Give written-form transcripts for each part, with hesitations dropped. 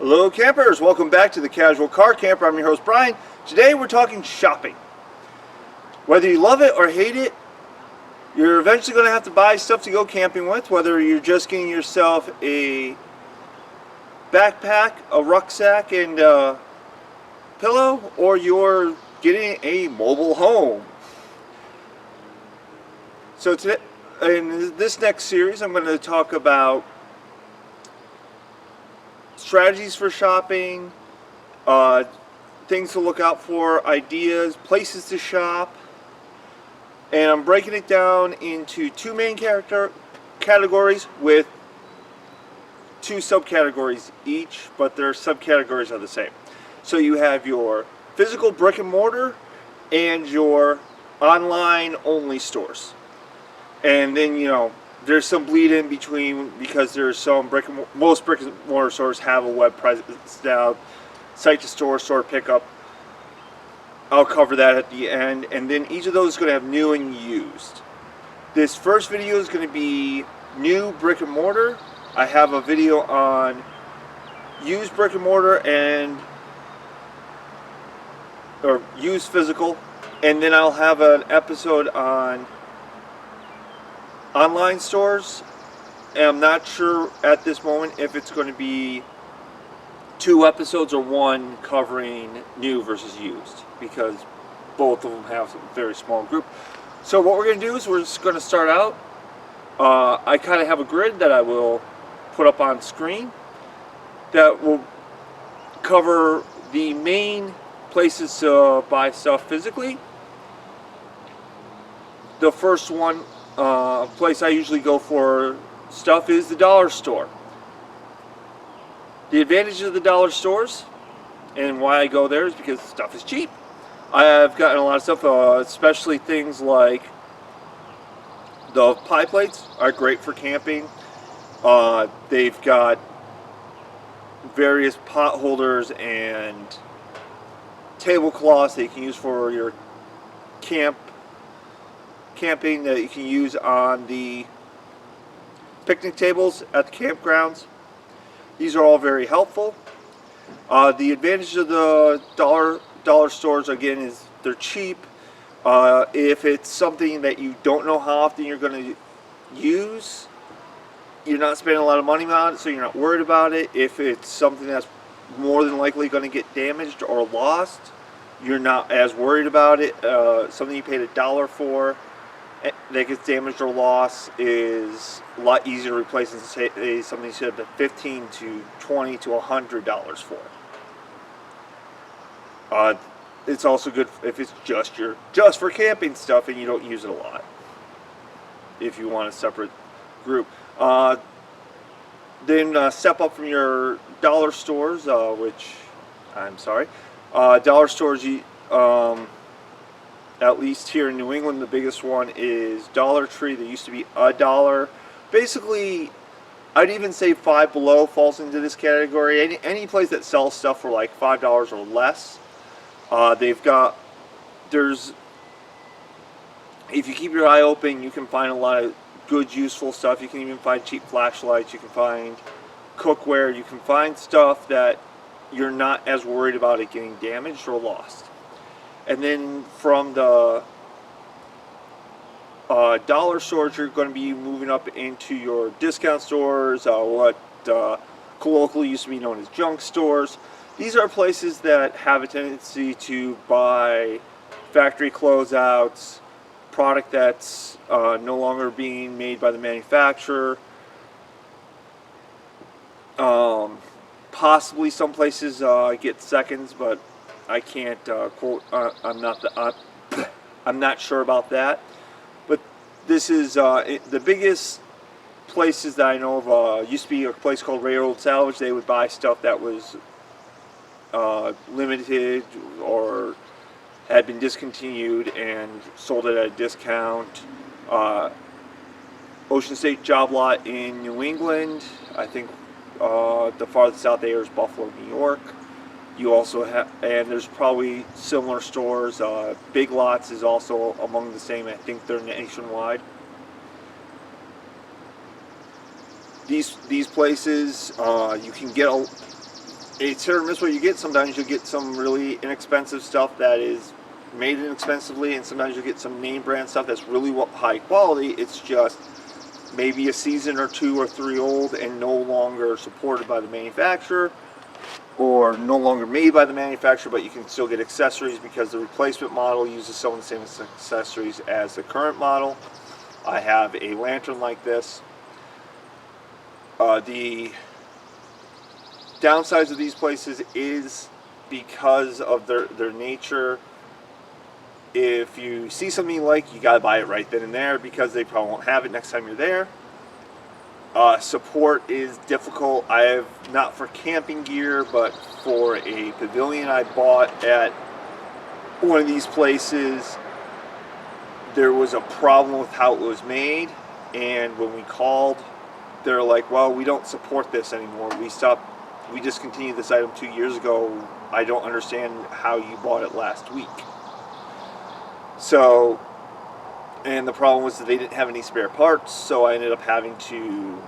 Hello campers, welcome back to the Casual Car Camper. I'm your host Brian. Today we're talking shopping. Whether you love it or hate it, you're eventually going to have to buy stuff to go camping with, whether you're just getting yourself a backpack, a rucksack, and a pillow, or you're getting a mobile home. So today, in this next series, I'm going to talk about strategies for shopping, things to look out for, ideas, places to shop, and I'm breaking it down into two main categories with two subcategories each, but their subcategories are the same. So you have your physical brick and mortar and your online only stores. And then, there's some bleed in between because there's some most brick and mortar stores have a web presence now, site to store, store pickup. I'll cover that at the end, and then each of those is going to have new and used. This first video is going to be new brick and mortar. I have a video on used brick and mortar or used physical, and then I'll have an episode on online stores, and I'm not sure at this moment if it's going to be two episodes or one covering new versus used, because both of them have a very small group. So what we're going to do is we're just going to start out. I kind of have a grid that I will put up on screen that will cover the main places to buy stuff physically. The first one, place I usually go for stuff is the dollar store. The advantage of the dollar stores and why I go there is because stuff is cheap. I've gotten a lot of stuff, especially things like the pie plates are great for camping. They've got various pot holders and tablecloths that you can use for your camping that you can use on the picnic tables at the campgrounds. These are all very helpful. The advantage of the dollar stores, again, is they're cheap. If it's something that you don't know how often you're going to use, you're not spending a lot of money on it, so you're not worried about it. If it's something that's more than likely going to get damaged or lost, you're not as worried about it. Something you paid $1 for that gets damaged or lost is a lot easier to replace than say something you should have $15 to $20 to $100 for. It's also good if it's just for camping stuff and you don't use it a lot. If you want a separate group, then step up from your dollar stores, dollar stores. At least here in New England, the biggest one is Dollar Tree. They used to be $1. Basically, I'd even say Five Below falls into this category. Any place that sells stuff for like $5 or less. If you keep your eye open, you can find a lot of good, useful stuff. You can even find cheap flashlights. You can find cookware. You can find stuff that you're not as worried about it getting damaged or lost. And then from the dollar stores, you're going to be moving up into your discount stores, what colloquially used to be known as junk stores. These are places that have a tendency to buy factory closeouts, product that's no longer being made by the manufacturer. Possibly some places get seconds, but I can't quote. I'm not sure about that. But this is the biggest places that I know of. Used to be a place called Railroad Salvage. They would buy stuff that was limited or had been discontinued and sold it at a discount. Ocean State Job Lot in New England. I think the farthest out there is Buffalo, New York. You also have, and there's probably similar stores. Big Lots is also among the same. I think they're nationwide. These places, you can get it's hit or miss what you get. Sometimes you'll get some really inexpensive stuff that is made inexpensively, and sometimes you'll get some name brand stuff that's really high quality. It's just maybe a season or 2 or 3 old and no longer supported by the manufacturer, or no longer made by the manufacturer, but you can still get accessories because the replacement model uses some of the same accessories as the current model. I have a lantern like this. The downsides of these places is because of their nature. If you see something you like, you gotta buy it right then and there because they probably won't have it next time you're there. Support is difficult. I have, not for camping gear, but for a pavilion I bought at one of these places, there was a problem with how it was made, and when we called, they're like, well, we don't support this anymore. We discontinued this item 2 years ago. I don't understand how you bought it last week. So, and the problem was that they didn't have any spare parts, so I ended up having to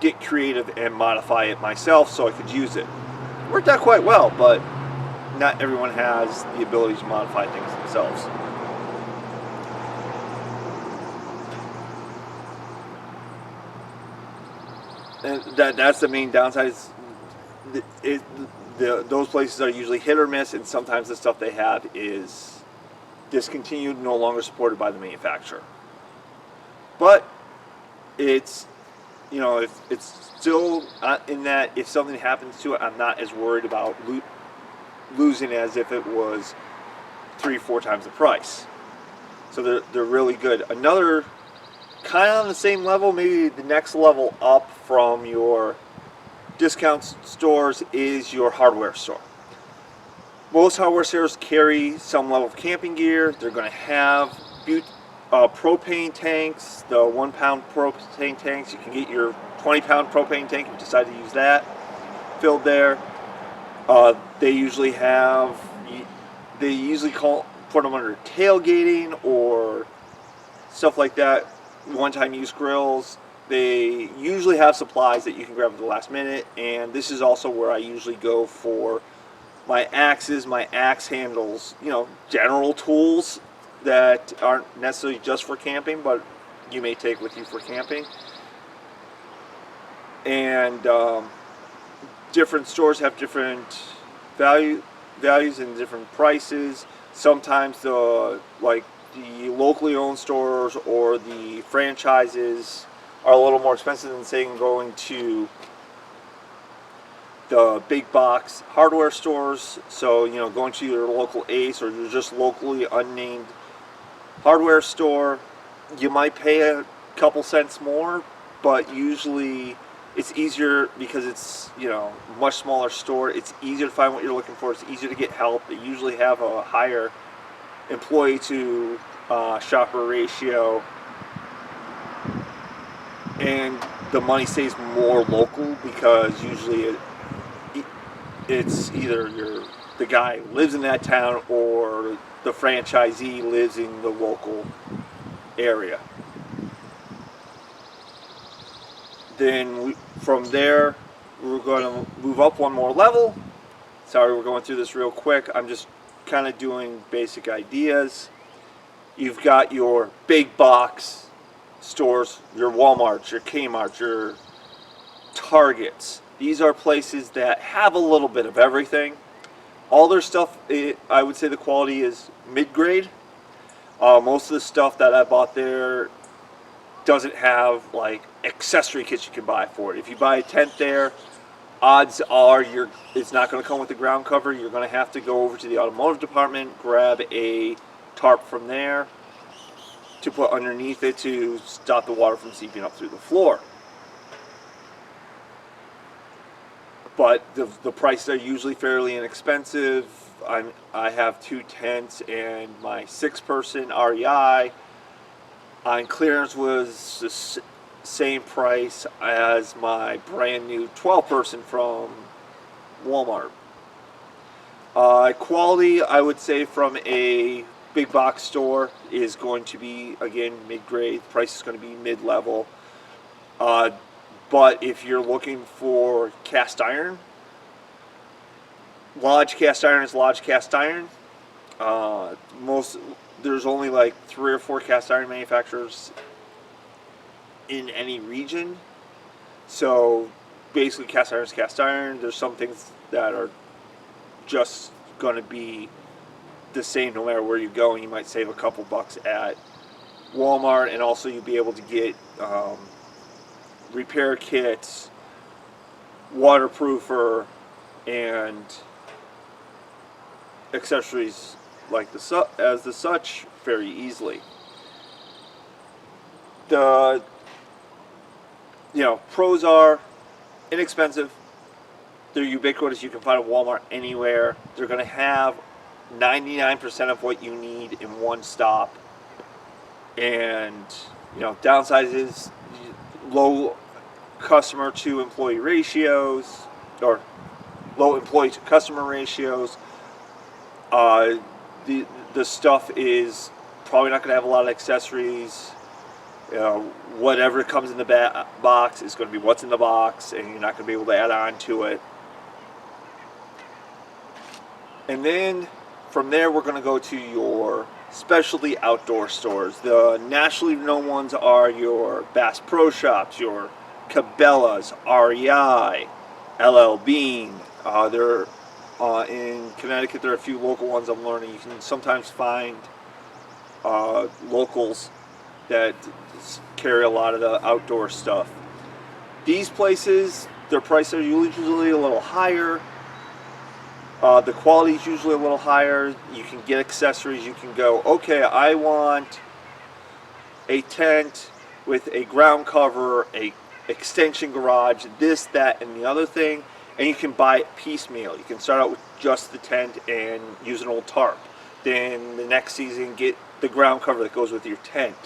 get creative and modify it myself so I could use it. It worked out quite well, but not everyone has the ability to modify things themselves. And that's the main downside. Is those places are usually hit or miss, and sometimes the stuff they have is discontinued, no longer supported by the manufacturer. But it's, you know, if it's still in that if something happens to it, I'm not as worried about losing as if it was 3-4 times the price. So they're really good. Another kind of on the same level, maybe the next level up from your discount stores, is your hardware store. Most hardware stores carry some level of camping gear. They're going to have propane tanks, the 1 pound propane tanks. You can get your 20 pound propane tank if you decide to use that filled there. They usually put them under tailgating or stuff like that. One-time use grills. They usually have supplies that you can grab at the last minute, and this is also where I usually go for my axes, my axe handles, you know, general tools that aren't necessarily just for camping, but you may take with you for camping. And different stores have different values and different prices. Sometimes the locally owned stores or the franchises are a little more expensive than, say, going to the big box hardware stores. So, you know, going to your local Ace or your just locally unnamed hardware store, you might pay a couple cents more, but usually it's easier because it's, you know, much smaller store. It's easier to find what you're looking for. It's easier to get help. They usually have a higher employee to shopper ratio, and the money stays more local because usually it's either the guy lives in that town or the franchisee lives in the local area. Then from there, we're going to move up one more level. Sorry, we're going through this real quick. I'm just kind of doing basic ideas. You've got your big box stores, your Walmarts, your Kmarts, your Targets. These are places that have a little bit of everything. All their stuff, I would say the quality is mid-grade. Most of the stuff that I bought there doesn't have like accessory kits you can buy for it. If you buy a tent there, odds are it's not going to come with the ground cover. You're going to have to go over to the automotive department, grab a tarp from there to put underneath it to stop the water from seeping up through the floor. But the prices are usually fairly inexpensive. I have 2 tents, and my 6-person REI on clearance was the same price as my brand new 12-person from Walmart. Quality, I would say, from a big box store is going to be, again, mid-grade. The price is going to be mid-level. But if you're looking for cast iron, Lodge cast iron is Lodge cast iron. Most There's only like 3 or 4 cast iron manufacturers in any region. So basically, cast iron is cast iron. There's some things that are just going to be the same no matter where you go, and you might save a couple bucks at Walmart, and also you'll be able to get repair kits, waterproofer, and accessories like the such very easily. The pros are inexpensive. They're ubiquitous. You can find a Walmart anywhere. They're going to have 99% of what you need in one stop. And downside is low customer to employee ratios, or low employee to customer ratios. The stuff is probably not going to have a lot of accessories. Whatever comes in the box is going to be what's in the box, and you're not going to be able to add on to it. And then from there, we're going to go to your specialty outdoor stores. The nationally known ones are your Bass Pro Shops, your Cabela's, REI, LL Bean. They're in Connecticut. There are a few local ones I'm learning. You can sometimes find locals that carry a lot of the outdoor stuff. These places, their prices are usually a little higher. The quality is usually a little higher. You can get accessories. You can go, okay, I want a tent with a ground cover, a extension garage, this, that, and the other thing, and you can buy it piecemeal. You can start out with just the tent and use an old tarp. Then the next season, get the ground cover that goes with your tent.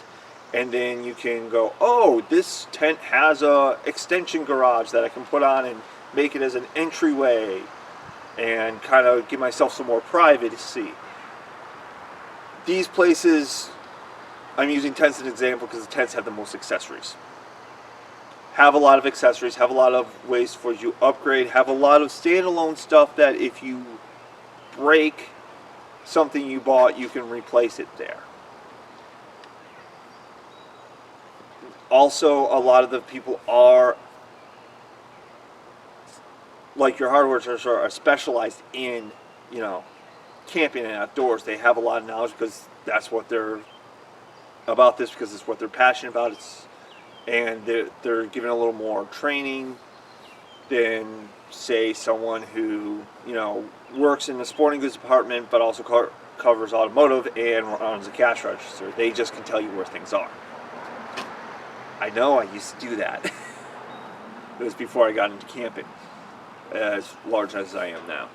And then you can go, oh, this tent has a extension garage that I can put on and make it as an entryway and kind of give myself some more privacy. These places, I'm using tents as an example because the tents have the most accessories. Have a lot of accessories, have a lot of ways for you to upgrade, have a lot of standalone stuff that if you break something you bought, you can replace it there. Also, a lot of the people are, like your hardware stores, are specialized in, camping and outdoors. They have a lot of knowledge because that's what they're about this, because it's what they're passionate about. And they're given a little more training than, say, someone who, works in the sporting goods department but also covers automotive and runs a cash register. They just can tell you where things are. I know I used to do that. It was before I got into camping, as large as I am now.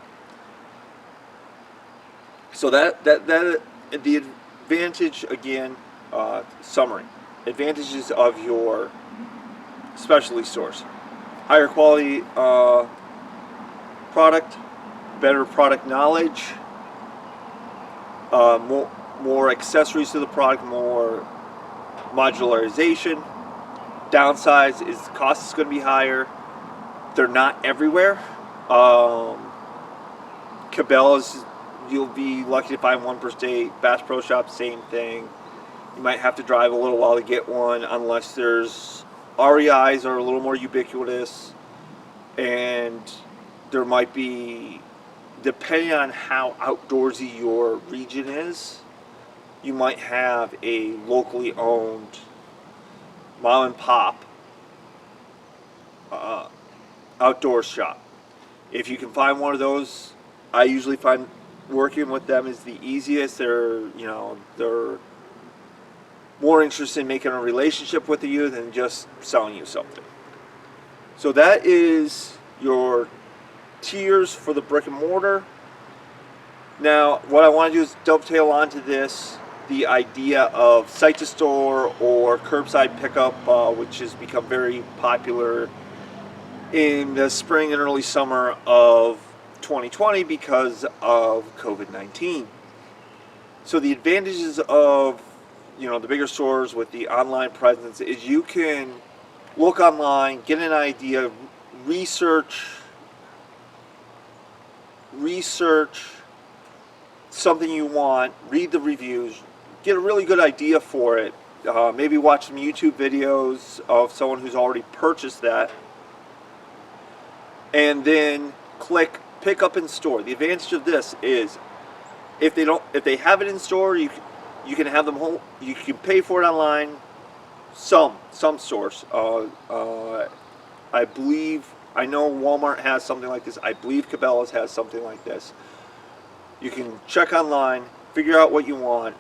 So that the advantage, again, summary. Advantages of your specialty stores: higher quality product, better product knowledge, more accessories to the product, more modularization. Downsides is the cost is going to be higher. They're not everywhere. Cabela's, you'll be lucky to find one per state. Bass Pro Shop, same thing. You might have to drive a little while to get one, unless there's REIs are a little more ubiquitous, and there might be, depending on how outdoorsy your region is, you might have a locally owned mom and pop outdoor shop. If you can find one of those, I usually find working with them is the easiest. They're more interested in making a relationship with you than just selling you something. So that is your tiers for the brick and mortar. Now, what I want to do is dovetail onto this, the idea of site to store or curbside pickup, which has become very popular in the spring and early summer of 2020 because of COVID-19. So the advantages of the bigger stores with the online presence is you can look online, get an idea, research research something you want, read the reviews, get a really good idea for it. Maybe watch some YouTube videos of someone who's already purchased that, and then click pick up in store. The advantage of this is if they have it in store, you can have them home. You can pay for it online. Some stores. I believe, I know Walmart has something like this. I believe Cabela's has something like this. You can check online, figure out what you want,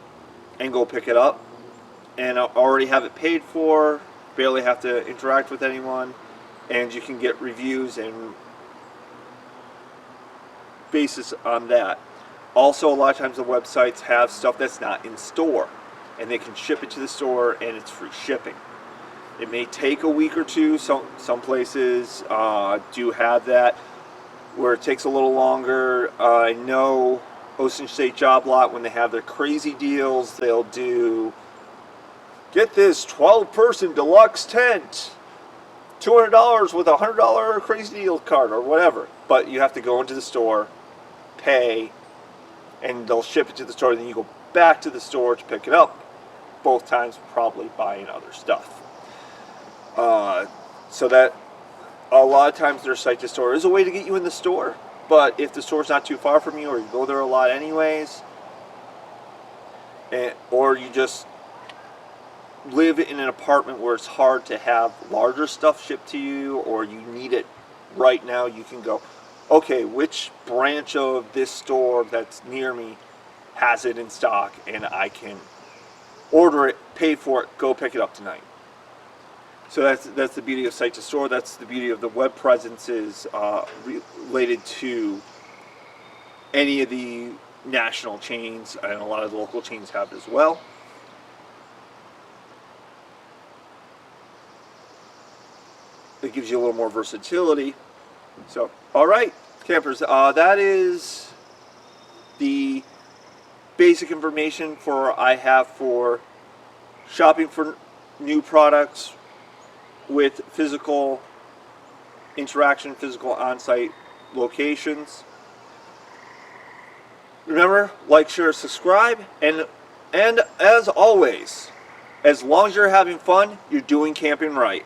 and go pick it up. And already have it paid for, barely have to interact with anyone, and you can get reviews and basis on that. Also, a lot of times the websites have stuff that's not in store, and they can ship it to the store and it's free shipping. It may take a week or two. Some places do have that where it takes a little longer. I know Ocean State Job Lot, when they have their crazy deals, they'll do, get this 12-person deluxe tent, $200 with a $100 crazy deal card or whatever. But you have to go into the store, pay, and they'll ship it to the store. Then you go back to the store to pick it up. Both times probably buying other stuff. So that a lot of times their site to store is a way to get you in the store. But if the store's not too far from you, or you go there a lot anyways, or you just live in an apartment where it's hard to have larger stuff shipped to you, or you need it right now, you can go, okay, which branch of this store that's near me has it in stock, and I can order it, pay for it, go pick it up tonight. So that's the beauty of site to store. That's the beauty of the web presences related to any of the national chains, and a lot of the local chains have it as well. It gives you a little more versatility. So, all right, campers, that is the basic information I have for shopping for new products with physical interaction, physical on-site locations. Remember, like, share, subscribe, and as always, as long as you're having fun, you're doing camping right.